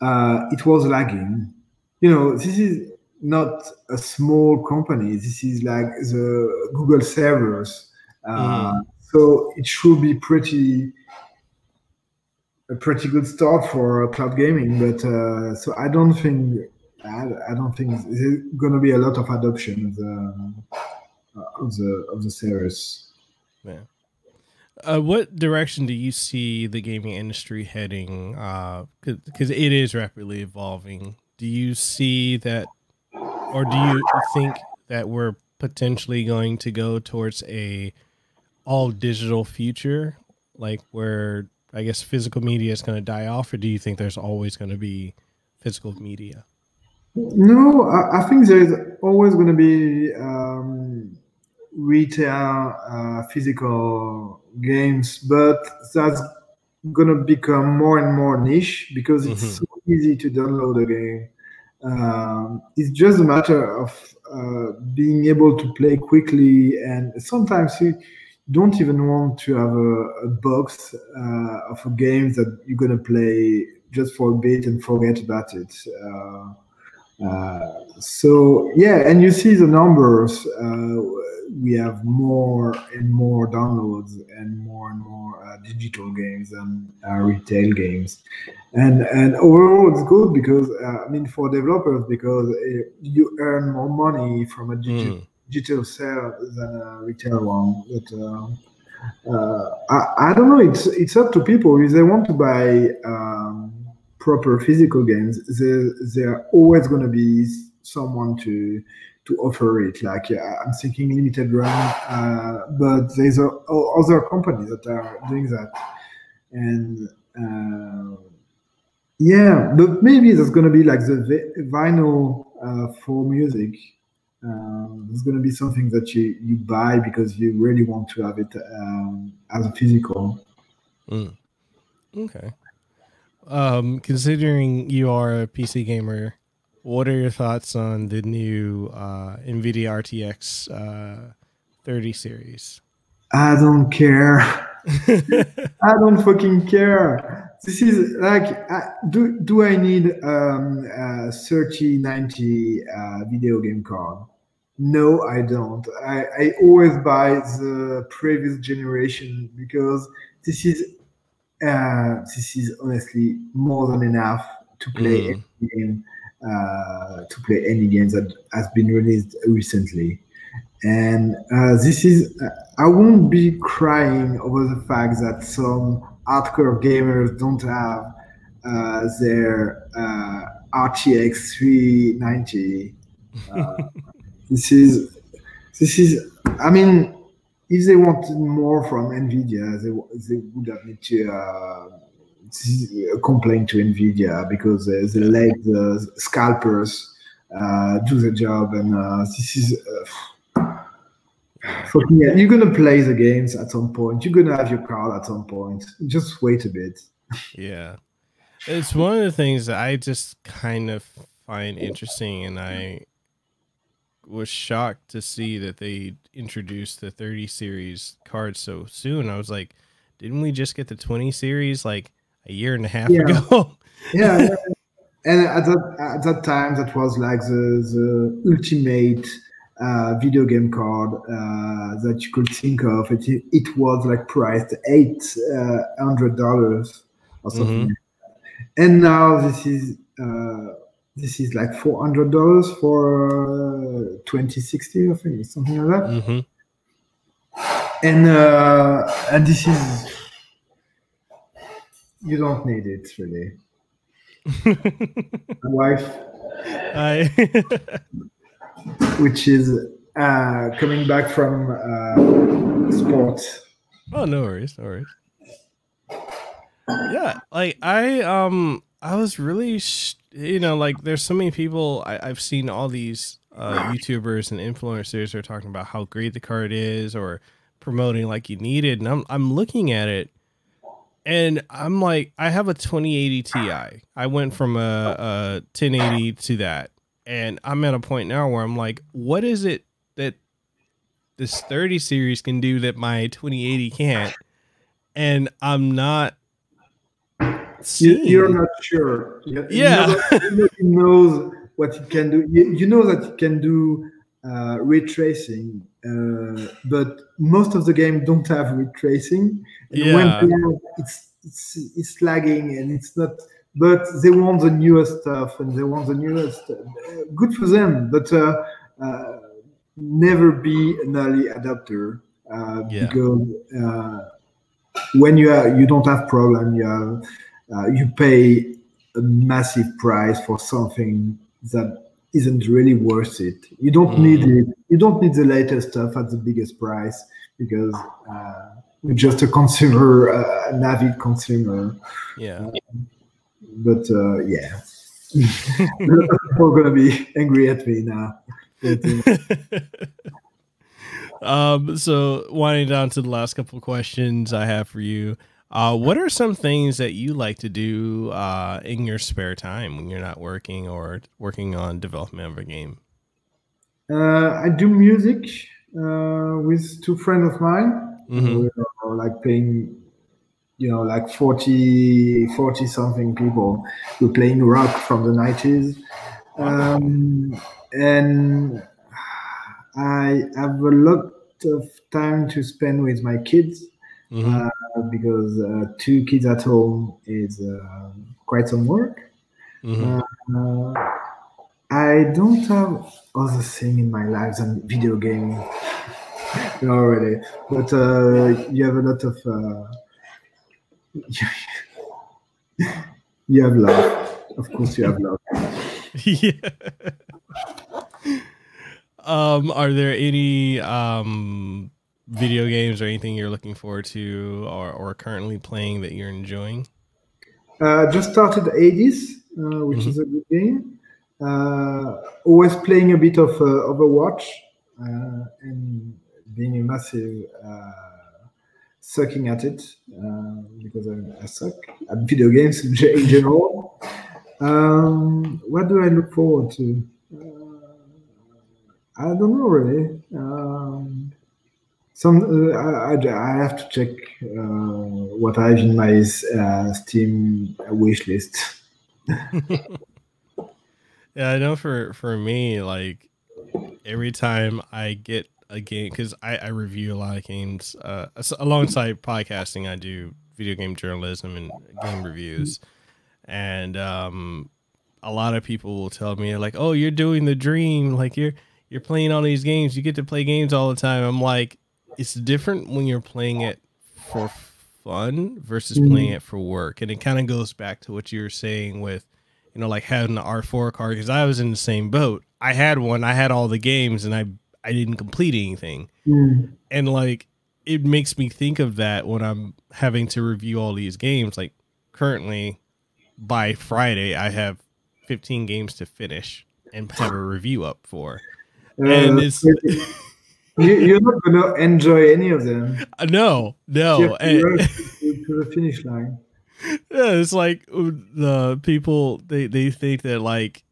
it was lagging. You know, this is not a small company. This is like the Google servers. So it should be a pretty good start for cloud gaming. But so I don't think there's going to be a lot of adoption of the servers. Yeah. What direction do you see the gaming industry heading? Because it is rapidly evolving. Do you see that, or do you think that we're potentially going to go towards a all digital future, like where I guess physical media is going to die off, or do you think there's always going to be physical media? No, I think there's always going to be retail, physical games, but that's going to become more and more niche because it's so easy to download a game. It's just a matter of being able to play quickly, and sometimes you don't even want to have a box of a game that you're going to play just for a bit and forget about it. So yeah, and you see the numbers. We have more and more downloads and more digital games and retail games, and overall it's good because I mean for developers because you earn more money from a digital sale than a retail one. But I don't know. It's up to people if they want to buy proper physical games. There always going to be someone to offer it. Like I'm thinking limited run, but there's other companies that are doing that, and yeah, but maybe there's going to be like the vinyl for music. There's going to be something that you buy because you really want to have it as a physical. Okay. Considering you are a PC gamer, what are your thoughts on the new NVIDIA RTX 30 series? I don't care. I don't fucking care. This is like, do I need a 3090 video game card? No, I don't. I always buy the previous generation because this is honestly more than enough to play any game, to play any games that has been released recently. And this is, I won't be crying over the fact that some hardcore gamers don't have their RTX 390. This is, I mean, if they wanted more from NVIDIA, they would have need to complain to NVIDIA because they let the scalpers do the job. And this is... yeah, you're gonna play the games at some point. You're gonna have your card at some point. Just wait a bit. Yeah, it's one of the things that I just kind of find interesting, and I was shocked to see that they introduced the 30 series card so soon. I was like, didn't we just get the 20 series like a year and a half ago? Yeah. And at that time, that was like the ultimate video game card that you could think of. It was like priced $800 or something. And now this is like $400 for 2060, I think, something like that. And this is, you don't need it really. My wife, which is coming back from sports. Oh, no worries. Yeah, like I was really, like there's so many people. I've seen all these YouTubers and influencers are talking about how great the card is or promoting like you need it, and I'm looking at it. And I'm like, I have a 2080 Ti. I went from a 1080 to that. And I'm at a point now where I'm like, what is it that this 30 series can do that my 2080 can't? And I'm not seeing. You're not sure. Yeah. Nobody knows what it can do. You know that it can do ray tracing, but most of the game don't have ray tracing. And when it's lagging and it's not. But they want the newest stuff, and they want the newest. Good for them, but never be an early adopter because when you don't have problem, you pay a massive price for something that isn't really worth it. You don't need it. You don't need the latest stuff at the biggest price because you're just a consumer, an avid consumer. Yeah. But yeah, people are gonna be angry at me now. So winding down to the last couple of questions I have for you. What are some things that you like to do in your spare time when you're not working or working on development of a game? I do music with two friends of mine. We are like playing, like 40 something people. We're playing rock from the 90s. And I have a lot of time to spend with my kids because 2 kids at home is quite some work. I don't have other thing in my life than video gaming already, but you have a lot of you have love. Of course, you have love. Yeah. Are there any video games or anything you're looking forward to or currently playing that you're enjoying? Just started Hades, which is a good game. Always playing a bit of Overwatch and being a massive sucking at it because I suck at video games in general. What do I look forward to? I don't know really. I have to check what I have in my Steam wish list. Yeah, I know for me, like every time I get a game, because I review a lot of games alongside podcasting. I do video game journalism and game reviews, and a lot of people will tell me like, "Oh, you're doing the dream, like you're you're playing all these games. You get to play games all the time. I'm like, it's different when you're playing it for fun versus playing it for work. And it kind of goes back to what you were saying with, you know, like having the R4 card, because I was in the same boat. I had one, I had all the games, and I didn't complete anything. And like, it makes me think of that when I'm having to review all these games. Like currently by Friday, I have 15 games to finish and have a review up for. And it's you're not gonna enjoy any of them. No. You have to rush to the finish line. Yeah, it's like the people they think that like,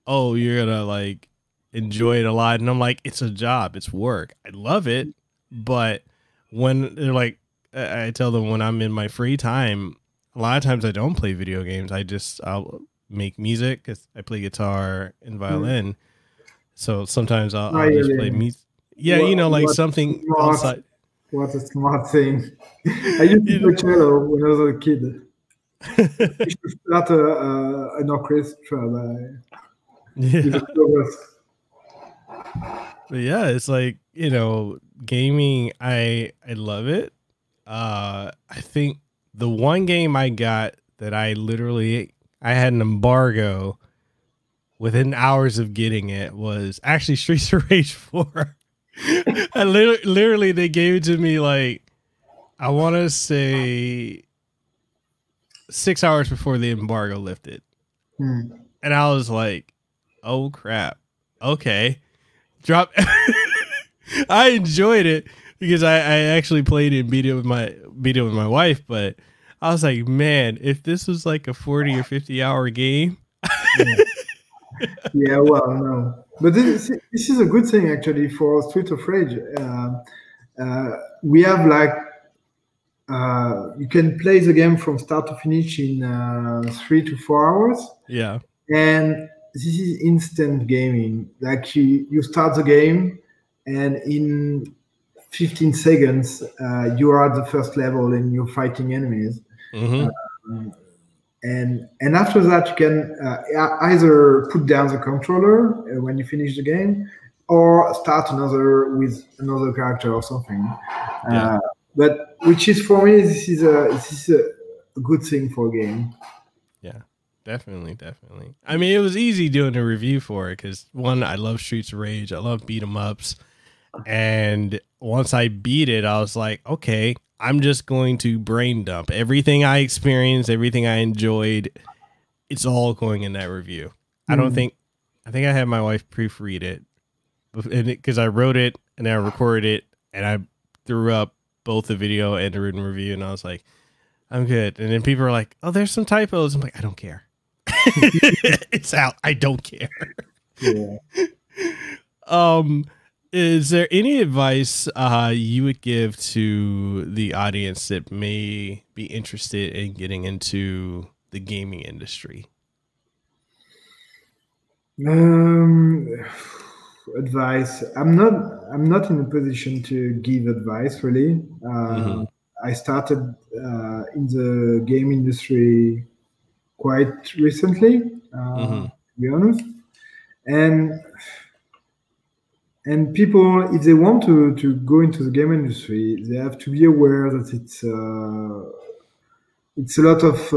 oh, you're gonna like enjoy it a lot, and I'm like, it's a job, it's work. I love it, but when they're like, I tell them when I'm in my free time, a lot of times I don't play video games. I'll make music because I play guitar and violin. So sometimes I'll just play music. Yeah, you know, like something outside. What a smart thing. I used to play cello when I was a kid. I should start an orchestra But yeah, it's like, you know, gaming, I love it. I think the one game I got that I had an embargo within hours of getting it was actually Streets of Rage 4. I literally they gave it to me like, I want to say 6 hours before the embargo lifted. And I was like, oh crap. Okay. Drop. I enjoyed it because I actually played it and beat it with my wife, but I was like, man, if this was like a 40 or 50 hour game. Yeah, well, no. But this is a good thing actually for Street of Rage. We have like you can play the game from start to finish in 3 to 4 hours. Yeah. And this is instant gaming. Like you start the game, and in 15 seconds you are at the first level and you're fighting enemies. And after that, you can either put down the controller when you finish the game, or start another with another character or something. Yeah. But which is for me, this is a good thing for a game. Yeah, definitely. I mean, it was easy doing a review for it because one, I love Streets of Rage, I love beat 'em ups, and once I beat it, I was like, okay, I'm just going to brain dump everything I experienced, everything I enjoyed. It's all going in that review. I think I had my wife proofread it because I wrote it and I recorded it and I threw up both the video and the written review. And I was like, I'm good. And then people are like, oh, there's some typos. I'm like, I don't care. It's out. I don't care. Yeah. Is there any advice you would give to the audience that may be interested in getting into the gaming industry? Advice. I'm not in a position to give advice really. I started in the game industry quite recently, to be honest, and people, if they want to go into the game industry, they have to be aware that it's a lot of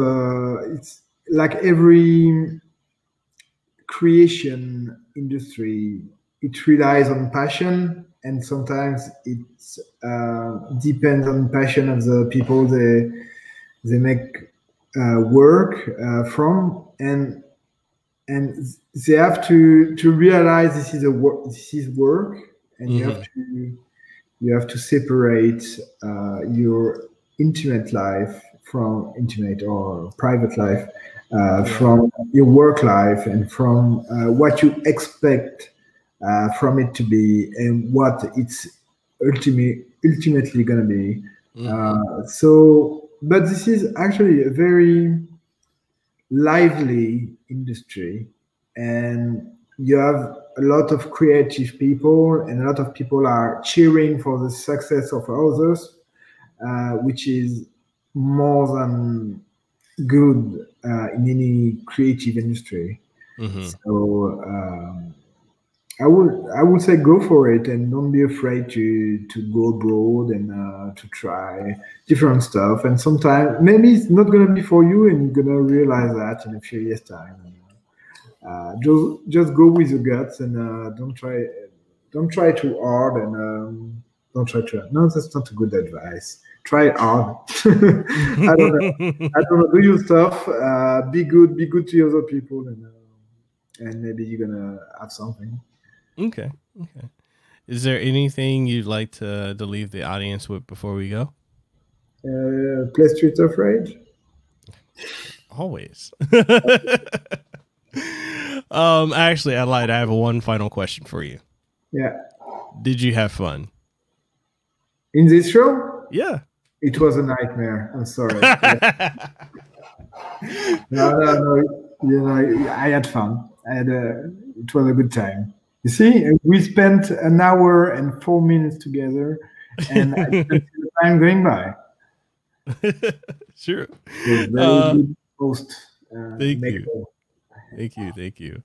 it's like every creation industry. It relies on passion, and sometimes it depends on passion of the people they make work from, and they have to realize this is work, and you have to separate your intimate life from intimate or private life from your work life, and from what you expect from it to be, and what it's ultimately going to be. But this is actually a very lively industry, and you have a lot of creative people, and a lot of people are cheering for the success of others, which is more than good in any creative industry. So I would say go for it and don't be afraid to go abroad and to try different stuff. And sometimes maybe it's not gonna be for you, and you're gonna realize that in a few years' time. Just go with your guts and don't try too hard and don't try too hard. No, that's not a good advice. Try hard. I don't know. I don't know. Do your stuff. Be good. Be good to other people, and maybe you're gonna have something. Okay. Okay. Is there anything you'd like to leave the audience with before we go? Play Streets of Rage. Always. Actually, I lied. I have one final question for you. Yeah. Did you have fun in this show? Yeah. It was a nightmare. I'm sorry. No. I had fun. It was a good time. You see, we spent an hour and 4 minutes together, and I didn't see the time going by. Sure. Very good host. Thank you. Thank you.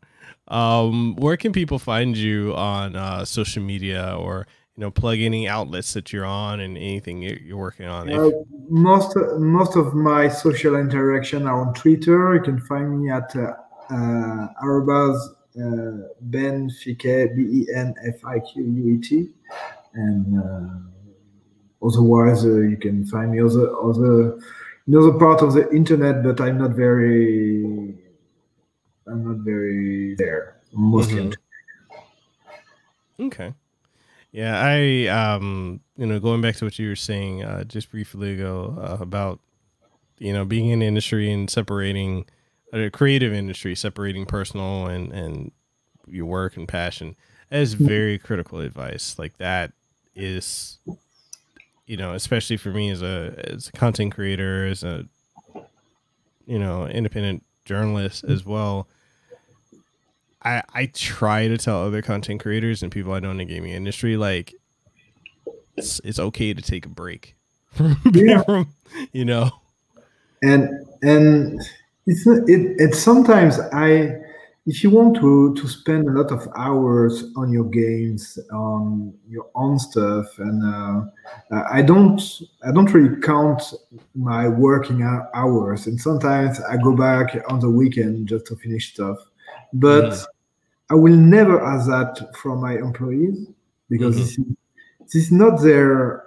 Where can people find you on social media, or plug any outlets that you're on and anything you're working on? Most of my social interaction are on Twitter. You can find me at Ben Fiquet, BenFiquet, and otherwise you can find me other part of the internet, but I'm not very there. Mostly. Okay. Yeah, I going back to what you were saying just briefly ago about being in the industry and separating a creative industry, separating personal and your work and passion. That is very critical advice. Like that is, especially for me as a content creator, as a independent journalist as well. I try to tell other content creators and people I know in the gaming industry, like it's okay to take a break from, and it's sometimes if you want to spend a lot of hours on your games, on your own stuff, and I don't really count my working hours, and sometimes I go back on the weekend just to finish stuff, but I will never ask that from my employees, because this is not their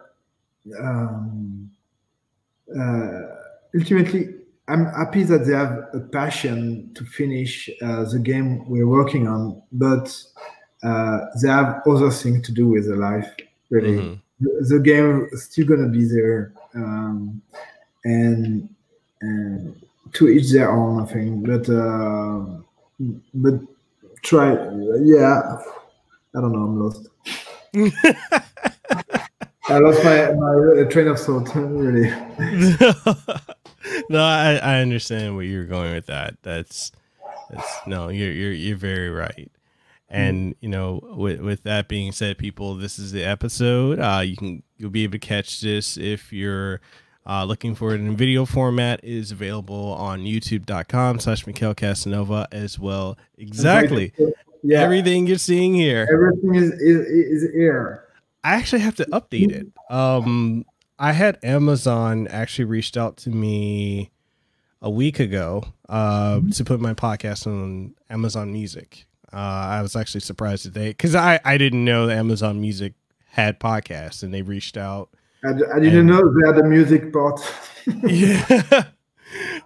ultimately. I'm happy that they have a passion to finish the game we're working on, but they have other things to do with their life. Really, the game is still gonna be there, and to each their own, I think. But try, yeah. I don't know. I'm lost. I lost my train of thought. Really. No, I understand where you're going with that. That's no, you're very right. And with that being said, people, this is the episode. You'll be able to catch this if you're looking for it in video format. It is available on youtube.com/Mekel Kasanova as well. Exactly. Yeah. Everything you're seeing here. Everything is here. I actually have to update it. I had Amazon actually reached out to me a week ago to put my podcast on Amazon Music. I was actually surprised that because I didn't know that Amazon Music had podcasts, and they reached out. I didn't know they had a music part. Yeah.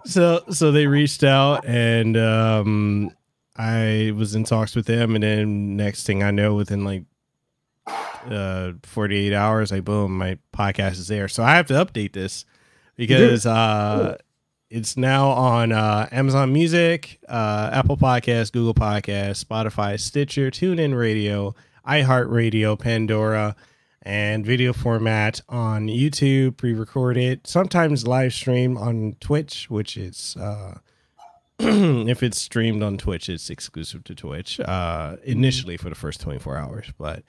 So they reached out, and I was in talks with them, and then next thing I know, within like 48 hours, boom, my podcast is there. So I have to update this because it's now on Amazon Music, Apple Podcasts, Google Podcasts, Spotify, Stitcher, TuneIn Radio, iHeartRadio, Pandora, and video format on YouTube, pre-recorded, sometimes live stream on Twitch, which is if it's streamed on Twitch, it's exclusive to Twitch initially for the first 24 hours. But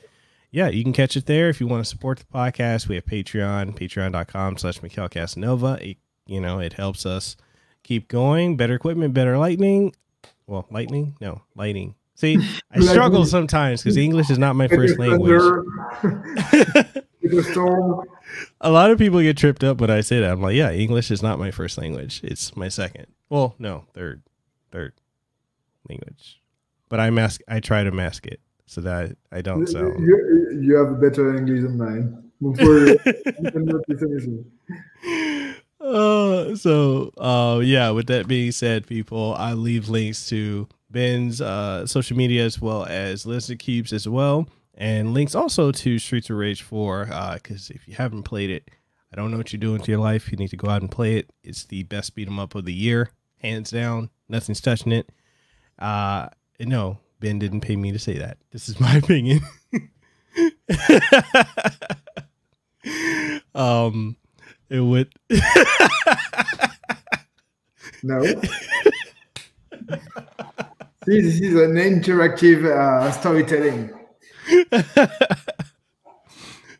yeah, you can catch it there. If you want to support the podcast, we have Patreon, patreon.com/Mekel Kasanova. It helps us keep going. Better equipment, better lighting. Well, lighting? No, lighting. See, I struggle sometimes because English is not my first language. A lot of people get tripped up when I say that. I'm like, yeah, English is not my first language. It's my second. Well, no, third language. But I try to mask it so that I don't sound. You have a better English than mine. Yeah, with that being said, people, I leave links to Ben's social media as well as Lizardcube's as well, and links also to Streets of Rage 4, because if you haven't played it, I don't know what you're doing with your life. You need to go out and play it. It's the best beat 'em up of the year, hands down. Nothing's touching it. No, Ben didn't pay me to say that. This is my opinion. It would. No. See, this is an interactive storytelling.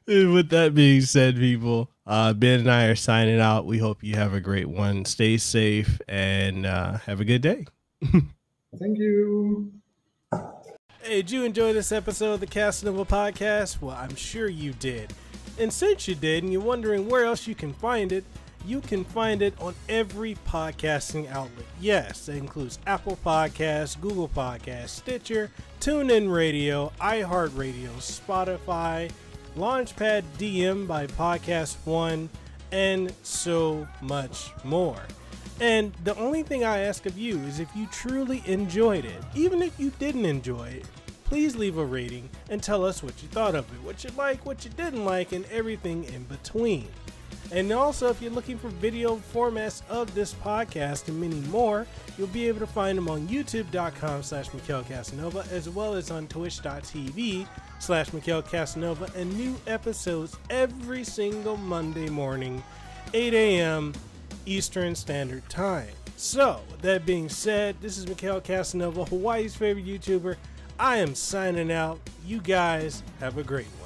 With that being said, people, Ben and I are signing out. We hope you have a great one. Stay safe and have a good day. Thank you. Hey, did you enjoy this episode of the Kasanova podcast? Well, I'm sure you did. And since you did, and you're wondering where else you can find it on every podcasting outlet. Yes, that includes Apple Podcasts, Google Podcasts, Stitcher, TuneIn Radio, iHeartRadio, Spotify, Launchpad DM by Podcast One, and so much more. And the only thing I ask of you is if you truly enjoyed it, even if you didn't enjoy it, please leave a rating and tell us what you thought of it, what you like, what you didn't like, and everything in between. And also, if you're looking for video formats of this podcast and many more, you'll be able to find them on youtube.com/Mekel Kasanova, as well as on twitch.tv/Mekel Kasanova, and new episodes every single Monday morning, 8 a.m. Eastern Standard Time. So, with that being said, this is Mekel Kasanova, Hawaii's favorite YouTuber. I am signing out. You guys have a great one.